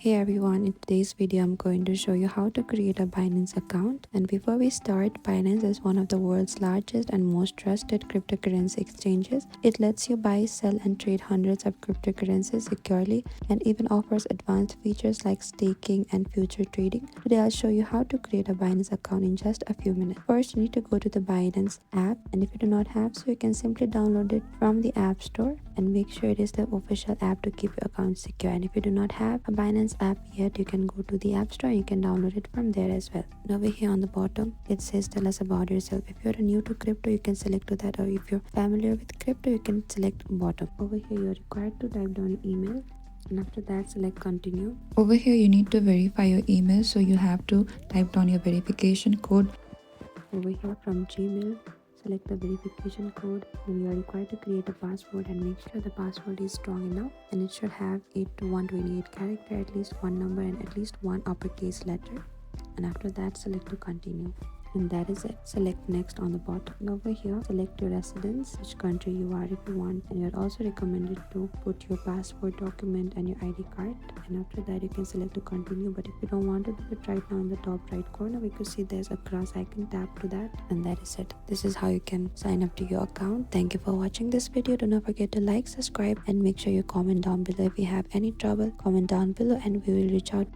Hey everyone, in today's video I'm going to show you how to create a Binance account. And before we start, Binance is one of the world's largest and most trusted cryptocurrency exchanges. It lets you buy, sell and trade hundreds of cryptocurrencies securely and even offers advanced features like staking and future trading. Today I'll show you how to create a Binance account in just a few minutes. First, you need to go to the Binance app, and if you do not have, so you can simply download it from the App Store and make sure it is the official app to keep your account secure. And if you do not have a Binance app yet, you can go to the App Store and you can download it from there as well. And over here on the bottom it says tell us about yourself. If you're new to crypto, you can select to that, or if you're familiar with crypto, you can select bottom. Over here you're required to type down your email, and after that select continue. Over here you need to verify your email, so you have to type down your verification code. Over here from Gmail, select the verification code, and you are required to create a password and make sure the password is strong enough, and it should have 8 to 128 character, at least one number and at least one uppercase letter. And after that select to continue, and that is it. Select next on the bottom. And over here select your residence, which country you are if you want, and you're also recommended to put your passport document and your ID card. And after that you can select to continue, but if you don't want to do it, right now in the top right corner we could see there's a cross icon, tap to that, and that is it. This is how you can sign up to your account. Thank you for watching this video. Do not forget to like, subscribe and make sure you comment down below. If you have any trouble, comment down below and we will reach out